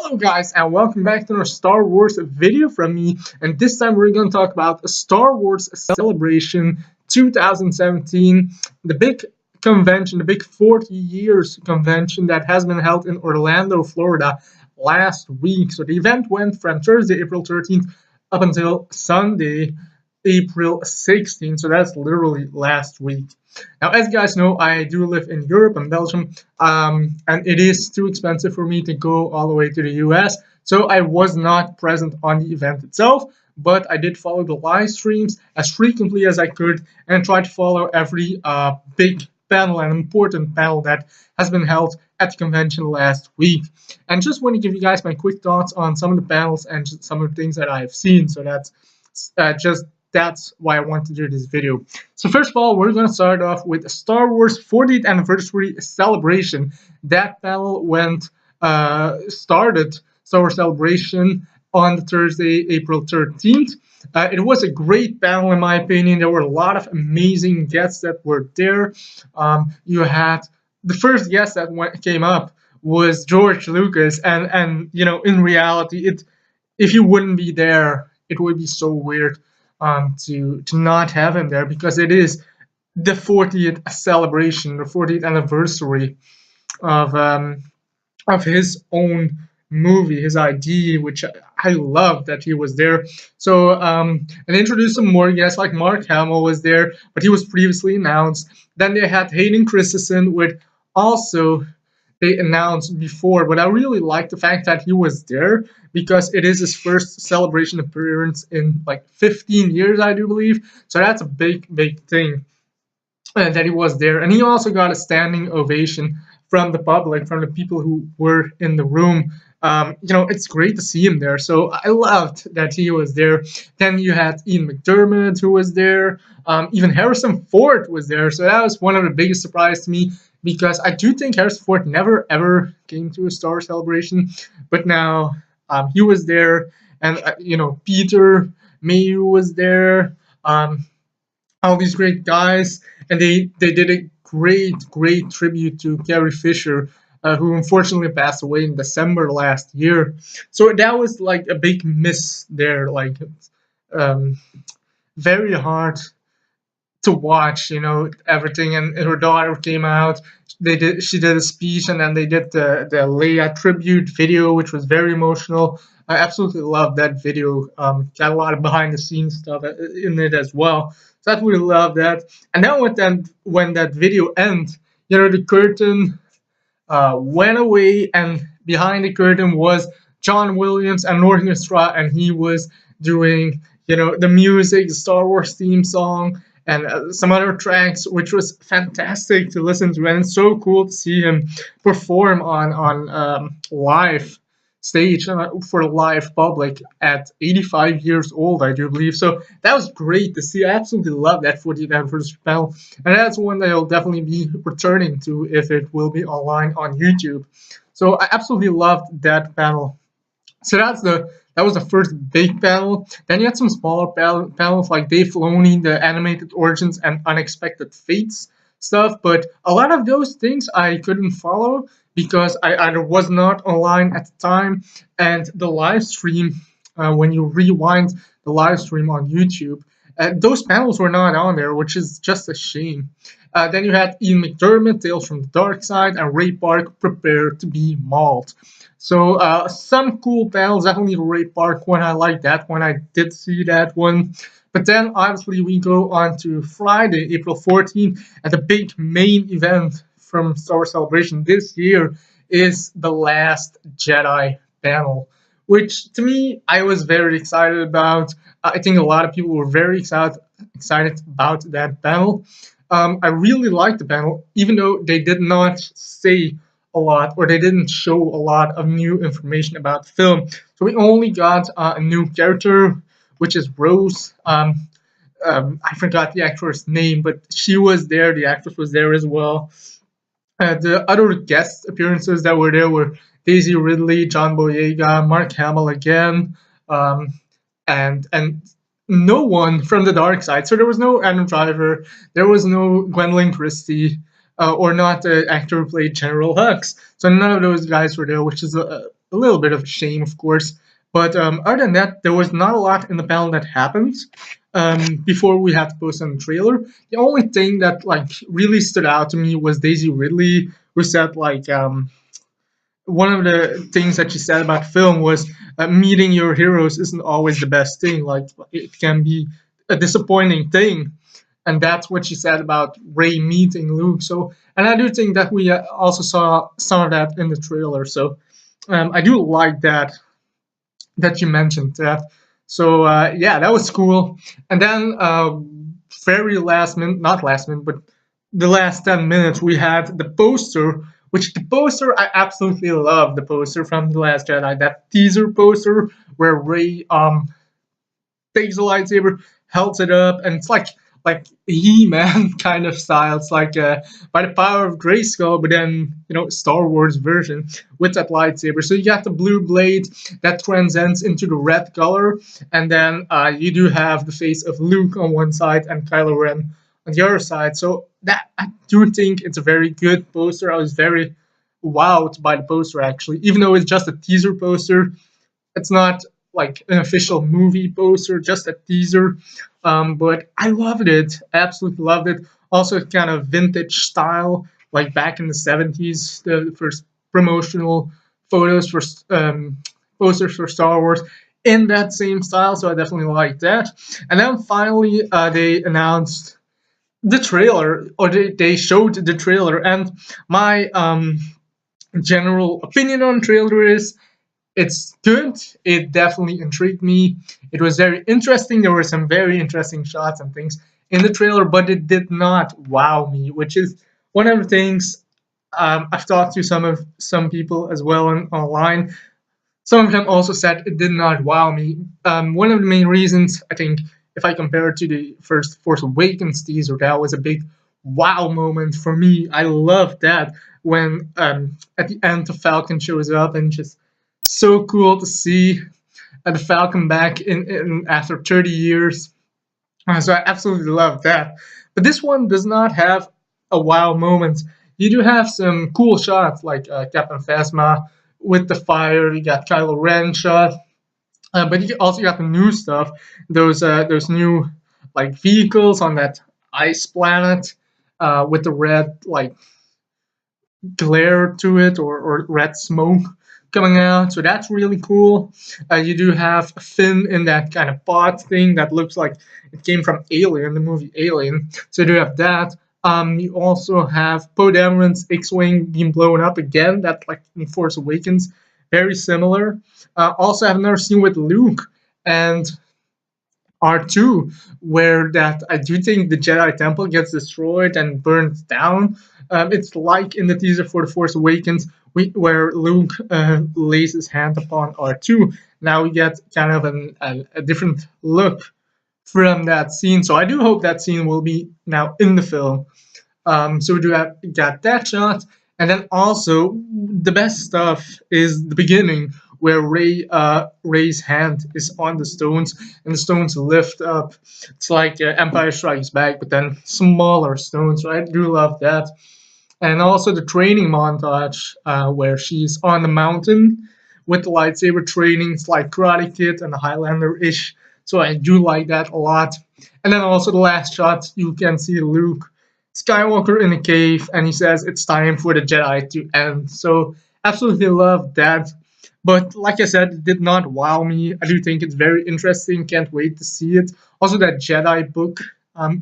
Hello guys and welcome back to another Star Wars video from me, and this time we're going to talk about Star Wars Celebration 2017, the big convention, the big 40 years convention that has been held in Orlando, Florida last week. So the event went from Thursday, April 13th up until Sunday, April 16th, so that's literally last week. Now, as you guys know, I do live in Europe and Belgium, and it is too expensive for me to go all the way to the US, so I was not present on the event itself, but I did follow the live streams as frequently as I could and tried to follow every big panel and important panel that has been held at the convention last week. And just want to give you guys my quick thoughts on some of the panels and just some of the things that I've seen, so that's why I want to do this video. So first of all, we're going to start off with Star Wars 40th Anniversary Celebration. That panel started Star Wars Celebration on Thursday, April 13th. It was a great panel in my opinion. There were a lot of amazing guests that were there. You had the first guest that came up was George Lucas, and you know, in reality, if he wouldn't be there, it would be so weird to not have him there, because it is the 40th celebration, the 40th anniversary of his own movie, his ID, which I love that he was there. So and introduced some more guests, like Mark Hamill was there, but he was previously announced. Then they had Hayden Christensen, with also they announced before, but I really like the fact that he was there because it is his first celebration appearance in like 15 years, I do believe. So that's a big thing that he was there. And he also got a standing ovation from the public, from the people who were in the room. You know, it's great to see him there. So I loved that he was there. Then you had Ian McDermott, who was there. Even Harrison Ford was there. So that was one of the biggest surprises to me, because I do think Harrison Ford never ever came to a Star Wars Celebration, but now he was there. And you know, Peter Mayhew was there. All these great guys, and they did a great tribute to Carrie Fisher, who unfortunately passed away in December last year. So that was like a big miss there, like um, very hard to watch, you know, everything. And her daughter came out. She did a speech, and then they did the Leia tribute video, which was very emotional. I absolutely loved that video. Got a lot of behind the scenes stuff in it as well. So I really love that. And then when that video ended, you know, the curtain went away, and behind the curtain was John Williams and Northern Orchestra, and he was doing, you know, the music, the Star Wars theme song, and some other tracks, which was fantastic to listen to, and it's so cool to see him perform on live stage for the live public at 85 years old, I do believe. So that was great to see. I absolutely love that 40th anniversary panel, and that's one that I'll definitely be returning to if it will be online on YouTube. So I absolutely loved that panel. So that was the first big panel. Then you had some smaller panels like Dave Filoni, the animated origins and unexpected fates stuff. But a lot of those things I couldn't follow because I either was not online at the time, and the live stream, when you rewind the live stream on YouTube, those panels were not on there, which is just a shame. Then you had Ian McDermott, Tales from the Dark Side, and Ray Park, Prepare to be Mauled. So some cool panels, definitely the Ray Park one. I like that one. I did see that one. But then obviously we go on to Friday, April 14th, and the big main event from Star Wars Celebration this year is the Last Jedi panel, which to me I was very excited about. I think a lot of people were very excited about that panel. I really liked the panel, even though they did not say a lot, or they didn't show a lot of new information about the film. So we only got a new character, which is Rose. I forgot the actress name, but she was there. The actress was there as well. The other guest appearances that were there were Daisy Ridley, John Boyega, Mark Hamill again, and no one from the dark side. So there was no Adam Driver, there was no Gwendolyn Christie, or not the actor who played General Hux. So none of those guys were there, which is a little bit of a shame, of course. But other than that, there was not a lot in the panel that happened before we had to post on the trailer. The only thing that like really stood out to me was Daisy Ridley, who said like one of the things that she said about film was meeting your heroes isn't always the best thing. Like it can be a disappointing thing, and that's what she said about Ray meeting Luke. So, and I do think that we also saw some of that in the trailer. So, I do like that you mentioned that. So yeah, that was cool. And then very last minute, not last minute, but the last 10 minutes, we had the poster. Which the poster I absolutely love, the poster from the Last Jedi, that teaser poster where Ray takes the lightsaber, holds it up, and it's like He-Man kind of style. It's like by the power of Grayskull, but then Star Wars version with that lightsaber. So you got the blue blade that transcends into the red color, and then you do have the face of Luke on one side and Kylo Ren on the other side. So that I do think it's a very good poster. I was very wowed by the poster actually, even though it's just a teaser poster. It's not like an official movie poster, just a teaser. But I loved it, absolutely loved it. Also, kind of vintage style, like back in the 70s, the first promotional photos for posters for Star Wars in that same style. So I definitely like that. And then finally, they announced the trailer, or they showed the trailer. And my general opinion on trailer is it's good. It definitely intrigued me. It was very interesting. There were some very interesting shots and things in the trailer, but it did not wow me, which is one of the things I've talked to some people as well online. Some of them also said it did not wow me. One of the main reasons, I think, if I compare it to the first Force Awakens teaser, that was a big wow moment for me. I loved that when at the end the Falcon shows up and just so cool to see the Falcon back in after 30 years. So I absolutely love that. But this one does not have a wow moment. You do have some cool shots like Captain Phasma with the fire. You got Kylo Ren shot, but you also got the new stuff. Those new like vehicles on that ice planet with the red like glare to it, or red smoke coming out. So that's really cool. You do have Finn in that kind of pod thing that looks like it came from Alien, the movie Alien. So you do have that. You also have Poe Dameron's X-wing being blown up again. That like in Force Awakens, very similar. Also have another scene with Luke and R2, where that I do think the Jedi Temple gets destroyed and burned down. It's like in the teaser for The Force Awakens, where Luke lays his hand upon R2. Now we get kind of a different look from that scene. So I do hope that scene will be now in the film. So we do have got that shot, and then also the best stuff is the beginning where Ray's hand is on the stones, and the stones lift up. It's like Empire Strikes Back, but then smaller stones. So I do love that, and also the training montage where she's on the mountain with the lightsaber training. It's like Karate Kid and the Highlander ish. So I do like that a lot. And then also the last shot, you can see Luke Skywalker in a cave, and he says it's time for the Jedi to end. So absolutely love that. But like I said, it did not wow me. I do think it's very interesting. Can't wait to see it. Also, that Jedi book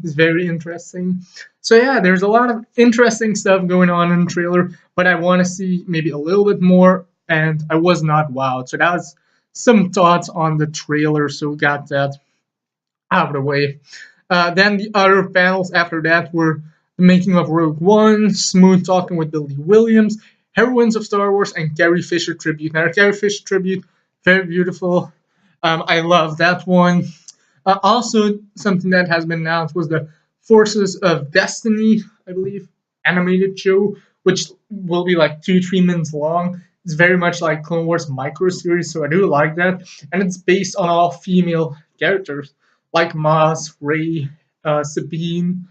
is very interesting. So yeah, there's a lot of interesting stuff going on in the trailer, but I want to see maybe a little bit more, and I was not wowed. So that was some thoughts on the trailer. So we got that out of the way. Then the other panels after that were the making of Rogue One, smooth talking with Billy Williams, Heroines of Star Wars, and Carrie Fisher tribute. Now, the Carrie Fisher tribute, very beautiful. I love that one. Also, something that has been announced was the Forces of Destiny, I believe, animated show, which will be like 2-3 minutes long. It's very much like Clone Wars micro series, so I do like that. And it's based on all female characters like Maz, Ray, Sabine,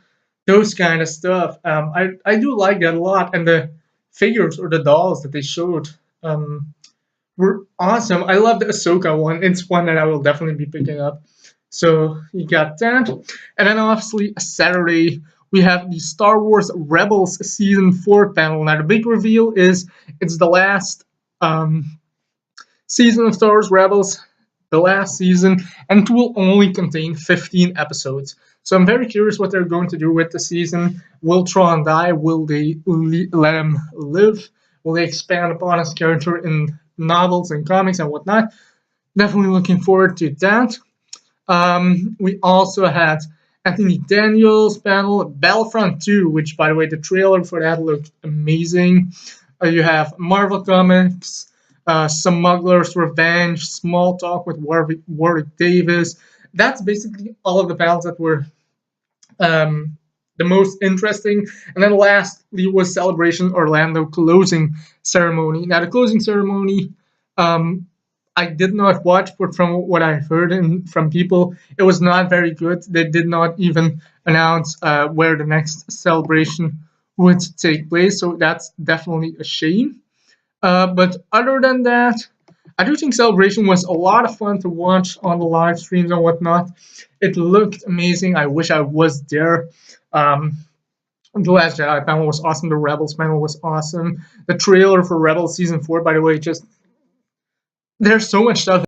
those kind of stuff. I do like that a lot, and the figures or the dolls that they showed were awesome. I love the Ahsoka one. It's one that I will definitely be picking up. So you got that. And then obviously Saturday we have the Star Wars Rebels Season 4 panel. Now the big reveal is it's the last season of Star Wars Rebels, the last season, and it will only contain 15 episodes. So I'm very curious what they're going to do with the season. Will Tron die? Will they let him live? Will they expand upon his character in novels and comics and whatnot? Definitely looking forward to that. We also had Anthony Daniels panel, Battlefront 2, which, by the way, the trailer for that looked amazing. You have Marvel Comics, Smuggler's Revenge, Small Talk with Warwick Davis. That's basically all of the panels that were the most interesting. And then lastly was Celebration Orlando closing ceremony. Now, the closing ceremony, I did not watch, but from what I heard from people, it was not very good. They did not even announce where the next celebration would take place, so that's definitely a shame. But other than that, I do think Celebration was a lot of fun to watch on the live streams and whatnot. It looked amazing. I wish I was there. Um, the Last Jedi panel was awesome. The Rebels panel was awesome. The trailer for Rebels Season 4, by the way, just there's so much stuff